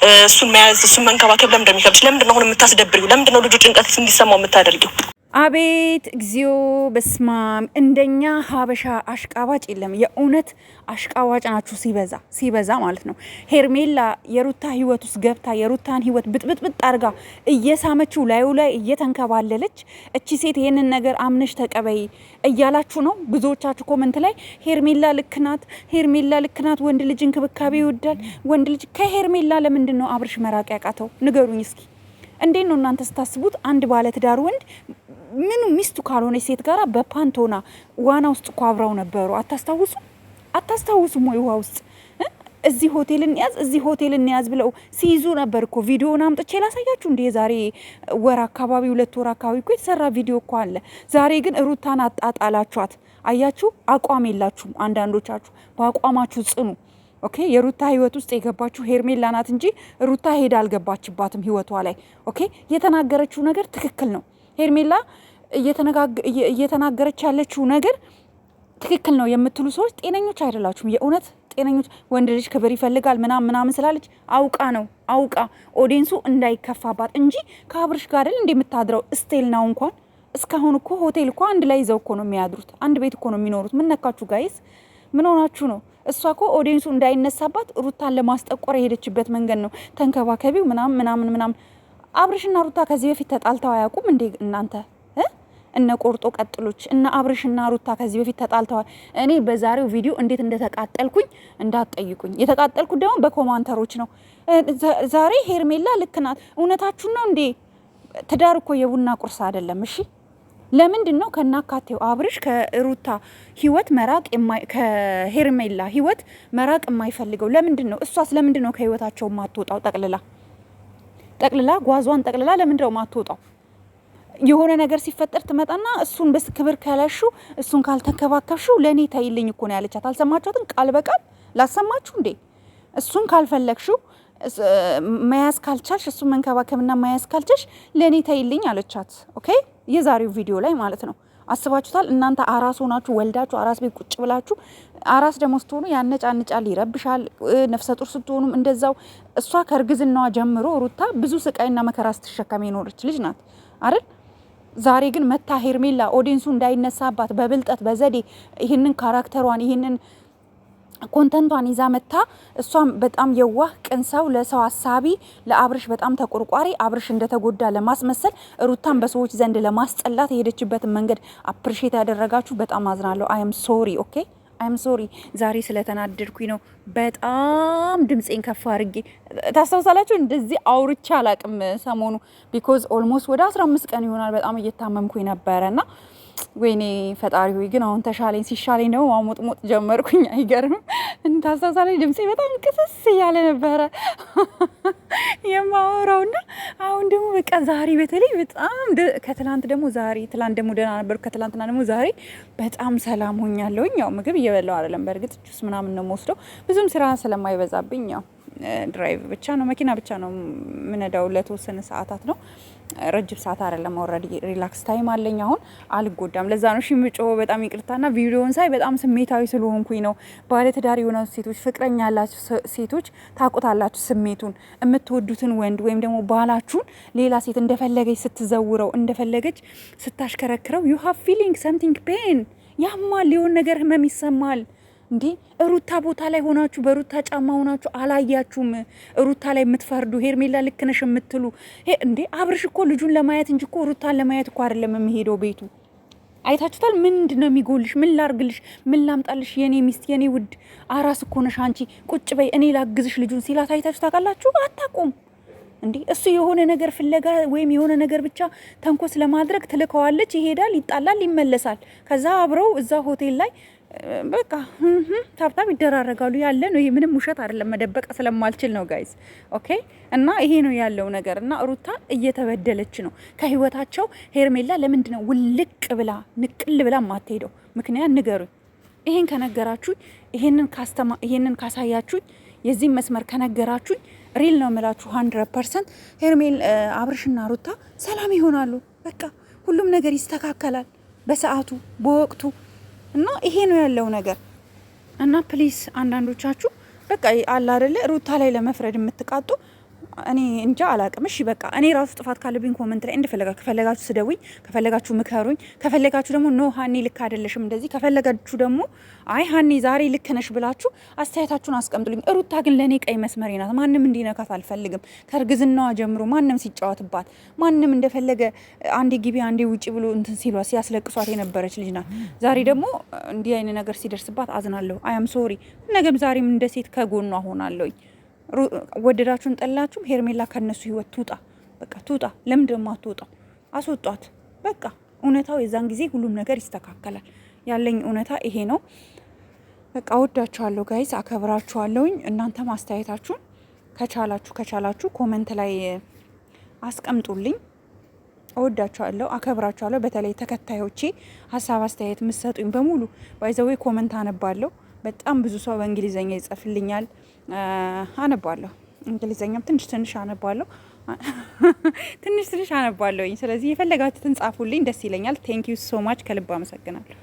እሱን መያዝ እሱን መንከባከብ ለምን እንደሚከብድሽ ለምንድን ነው አሁን የምታስደብሪው? ለምንድን ነው ልጁ ጭንቀት እንዲሰማው የምታደርጊው? አቤት እግዚኦ በስማም እንደኛ ሀበሻ አሽቃባጭ የለም። የእውነት አሽቃባጭ ናችሁ ሲበዛ ማለት ነው። ሄርሜላ የሩታ ህይወት ውስጥ ገብታ የሩታን ህይወት ብጥብጥብጥ አርጋ እየሳመችው ላዩ ላይ እየተንከባለለች እቺ ሴት ይሄንን ነገር አምነሽ ተቀበይ እያላችሁ ነው ብዙዎቻችሁ ኮመንት ላይ። ሄርሜላ ልክናት፣ ሄርሜላ ልክናት፣ ወንድ ልጅ እንክብካቤ ይወዳል ወንድ ልጅ። ከሄርሜላ ለምንድን ነው አብርሽ መራቅ ያቃተው? ንገሩኝ እስኪ። እንዴት ነው እናንተ ስታስቡት? አንድ ባለትዳር ወንድ ምኑ ሚስቱ ካልሆነች ሴት ጋራ በፓንቶና ዋና ውስጥ እኮ አብረው ነበሩ። አታስታውሱም ወይ? ውሃ ውስጥ እዚህ ሆቴል እንያዝ እዚህ ሆቴል እንያዝ ብለው ሲይዙ ነበር እኮ። ቪዲዮውን አምጥቼ ላሳያችሁ እንዴ? ዛሬ ወር አካባቢ 2 ወር አካባቢ እኮ የተሰራ ቪዲዮ እኮ አለ። ዛሬ ግን ሩታን አጣጣላችኋት። አያችሁ፣ አቋም የላችሁም አንዳንዶቻችሁ። በአቋማችሁ ጽኑ። ኦኬ። የሩታ ህይወት ውስጥ የገባችሁ ሄርሜላ ናት እንጂ ሩታ ሄዳ አልገባችባትም ህይወቷ ላይ። ኦኬ። የተናገረችው ነገር ትክክል ነው። ሄርሜላ እየተናገረች ያለችው ነገር ትክክል ነው የምትሉ ሰዎች ጤነኞች አይደላችሁም። የእውነት ጤነኞች። ወንድ ልጅ ክብር ይፈልጋል ምናምን ስላለች አውቃ ኦዲንሱ እንዳይከፋባት እንጂ ከአብርሽ ጋር አይደል እንደምታድረው ስቴል ነው። እንኳን እስካሁን እኮ ሆቴል እኮ አንድ ላይ ይዘው እኮ ነው የሚያድሩት። አንድ ቤት እኮ ነው የሚኖሩት። ምን ነካችሁ ጋይስ? ምን ሆናችሁ ነው? እሷ እኮ ኦዲንሱ እንዳይነሳባት ሩታን ለማስጠቆር የሄደችበት መንገድ ነው። ተንከባከቢው ምናምን። አብርሽና ሩታ ከዚህ በፊት ተጣልተው አያውቁም እንዴ እናንተ? እነ ቆርጦ ቀጥሎች እነ አብርሽና ሩታ ከዚህ በፊት ተጣልተዋል። እኔ በዛሬው ቪዲዮ እንዴት እንደተቃጠልኩኝ እንዳትጠይቁኝ። የተቃጠልኩት ደግሞ በኮማንተሮች ነው። ዛሬ ሄርሜላ ልክ ናት። እውነታችሁ ነው እንዴ? ትዳር እኮ የቡና ቁርስ አይደለም። እሺ ለምንድን ነው ከናካቴው አብርሽ ከሩታ ህይወት መራቅ ከሄርሜላ ህይወት መራቅ የማይፈልገው? ለምንድን ነው? እሷስ ለምንድን ነው ከህይወታቸው ማትወጣው? ጠቅልላ ጓዟን ጠቅልላ ለምንድን ነው ማትወጣው? የሆነ ነገር ሲፈጠር ትመጣና እሱን በክብር ከለሹ እሱን ካልተከባከብሹ ለኔ ተይልኝ እኮ ነው ያለቻት። አልሰማችኋትም? ቃል በቃል ላሰማችሁ እንዴ? እሱን ካልፈለግሹ መያዝ ካልቻልሽ እሱን መንከባከብና መያዝ ካልቻልሽ ለኔ ተይልኝ አለቻት። ኦኬ። የዛሬው ቪዲዮ ላይ ማለት ነው። አስባችሁታል? እናንተ አራስ ሆናችሁ ወልዳችሁ አራስ ቤት ቁጭ ብላችሁ፣ አራስ ደግሞ ስትሆኑ ያነጫንጫል፣ ይረብሻል። ነፍሰ ጡር ስትሆኑም እንደዛው። እሷ ከእርግዝናዋ ጀምሮ ሩታ ብዙ ስቃይና መከራ ስትሸከም የኖረች ልጅ ናት አይደል? ዛሬ ግን መታ ሄርሜላ ኦዲንሱ እንዳይነሳባት በብልጠት በዘዴ ይህንን ካራክተሯን ይህንን ኮንተንቷን ይዛ መታ። እሷም በጣም የዋህ ቅን ሰው፣ ለሰው አሳቢ፣ ለአብርሽ በጣም ተቆርቋሪ፣ አብርሽ እንደተጎዳ ለማስመሰል ሩታን በሰዎች ዘንድ ለማስጠላት የሄደችበትን መንገድ አፕሪሼት ያደረጋችሁ በጣም አዝናለሁ። አይም ሶሪ ኦኬ። አይም ሶሪ። ዛሬ ስለተናደድኩኝ ነው በጣም ድምፄን ከፍ አድርጌ። ታስታውሳላችሁ? እንደዚህ አውርቼ አላቅም ሰሞኑ። ቢኮዝ ኦልሞስት ወደ 15 ቀን ይሆናል በጣም እየታመምኩኝ ነበረና ወይኔ ፈጣሪ ሆይ ግን አሁን ተሻለኝ። ሲሻለኝ ደግሞ ማሞጥሞጥ ጀመርኩኝ። አይገርም? ታስታውሳለች? ድምፄ በጣም ቅስስ እያለ ነበረ የማወራውና አሁን ደግሞ በቃ ዛሬ በተለይ በጣም ከትላንት ደግሞ ዛሬ፣ ትላንት ደግሞ ደህና ነበርኩ፣ ከትላንትና ደግሞ ዛሬ በጣም ሰላም ሆኛለሁኝ። ያው ምግብ እየበላው አይደለም በእርግጥ ጁስ ምናምን ነው የምወስደው፣ ብዙም ስራ ስለማይበዛብኝ። ያው ድራይቭ ብቻ ነው መኪና ብቻ ነው ምነዳው፣ ለተወሰነ ሰዓታት ነው፣ ረጅም ሰዓት አይደለም። ኦልሬዲ ሪላክስ ታይም አለኝ አሁን፣ አልጎዳም። ለዛ ነው ሽምጮ በጣም ይቅርታና ቪዲዮውን ሳይ በጣም ስሜታዊ ስለሆንኩኝ ነው። ባለትዳር የሆኑ ሴቶች፣ ፍቅረኛ ያላችሁ ሴቶች ታውቁታላችሁ ስሜቱን። የምትወዱትን ወንድ ወይም ደግሞ ባላችሁን ሌላ ሴት እንደፈለገች ስትዘውረው እንደፈለገች ስታሽከረክረው ዩ ሃቭ ፊሊንግ ሰምቲንግ ፔን፣ ያማል፣ የሆነ ነገር ህመም ይሰማል። እንዴ ሩታ ቦታ ላይ ሆናችሁ በሩታ ጫማ ሆናችሁ አላያችሁም? ሩታ ላይ የምትፈርዱ ሄርሜላ ልክ ነሽ የምትሉ እንዴ አብርሽ እኮ ልጁን ለማየት እንጂ እኮ ሩታን ለማየት እኮ አይደለም የሚሄደው ቤቱ። አይታችሁታል? ምንድን ነው የሚጎልሽ? ምን ላርግልሽ? ምን ላምጣልሽ? የኔ ሚስት፣ የኔ ውድ አራስ እኮ ነሽ አንቺ፣ ቁጭ በይ እኔ ላግዝሽ ልጁን ሲላት አይታችሁ ታውቃላችሁ? አታውቁም እንዴ? እሱ የሆነ ነገር ፍለጋ ወይም የሆነ ነገር ብቻ ተንኮስ ለማድረግ ትልከዋለች፣ ይሄዳል፣ ይጣላል፣ ይመለሳል። ከዛ አብረው እዛ ሆቴል ላይ በቃ ታብታብ ይደራረጋሉ። ያለ ነው ይሄ፣ ምንም ውሸት አይደለም። መደበቅ ስለማልችል ነው ጋይስ። ኦኬ። እና ይሄ ነው ያለው ነገር። እና ሩታ እየተበደለች ነው ከህይወታቸው። ሄርሜላ ለምንድን ነው ውልቅ ብላ ንቅል ብላ ማትሄደው? ምክንያት ንገሩኝ። ይሄን ከነገራችሁኝ፣ ይሄንን ካሳያችሁኝ፣ የዚህ መስመር ከነገራችሁኝ ሪል ነው የምላችሁ 100% ሄርሜላ አብርሽና ሩታ ሰላም ይሆናሉ። በቃ ሁሉም ነገር ይስተካከላል በሰዓቱ በወቅቱ። እና ይሄ ነው ያለው ነገር። እና ፕሊስ አንዳንዶቻችሁ በቃ አለ አይደለ ሩታ ላይ ለመፍረድ የምትቃጡ እኔ እንጃ አላቅም። እሺ በቃ እኔ ራሱ ጥፋት ካለብኝ ኮመንት ላይ እንደፈለጋችሁ ከፈለጋችሁ ስደውኝ፣ ከፈለጋችሁ ምከሩኝ፣ ከፈለጋችሁ ደግሞ ኖ ሀኒ ልክ አይደለሽም እንደዚህ፣ ከፈለጋችሁ ደግሞ አይ ሀኒ ዛሬ ልክ ነሽ ብላችሁ አስተያየታችሁን አስቀምጡልኝ። ሩታ ግን ለእኔ ቀይ መስመሬ ናት። ማንም እንዲነካት አልፈልግም። ከእርግዝናዋ ጀምሮ ማንም ሲጫወትባት፣ ማንም እንደፈለገ አንዴ ግቢ አንዴ ውጪ ብሎ እንትን ሲሏ ሲያስለቅሷት የነበረች ልጅ ናት። ዛሬ ደግሞ እንዲህ አይነት ነገር ሲደርስባት አዝናለሁ። አያም ሶሪ። ነገም ዛሬም እንደ ሴት ከጎኗ ሆናለሁኝ። ወደዳችሁን ጠላችሁም ሄርሜላ ከነሱ ህይወት ትውጣ። በቃ ትውጣ። ለምንድን ነው አትወጣው? አስወጧት። በቃ እውነታው የዛን ጊዜ ሁሉም ነገር ይስተካከላል። ያለኝ እውነታ ይሄ ነው። በቃ ወዳችኋለሁ ጋይስ፣ አከብራችኋለሁኝ። እናንተም አስተያየታችሁን ከቻላችሁ ኮመንት ላይ አስቀምጡልኝ። እወዳችኋለሁ፣ አከብራችኋለሁ። በተለይ ተከታዮቼ ሀሳብ አስተያየት የምትሰጡኝ በሙሉ ባይዘዌ ኮመንት አነባለሁ። በጣም ብዙ ሰው በእንግሊዘኛ ይጽፍልኛል፣ አነባለሁ። እንግሊዘኛም ትንሽ አነባለሁ ትንሽ አነባለሁኝ። ስለዚህ የፈለጋችሁትን ጻፉልኝ፣ ደስ ይለኛል። ቴንክ ዩ ሶ ማች፣ ከልብ አመሰግናለሁ።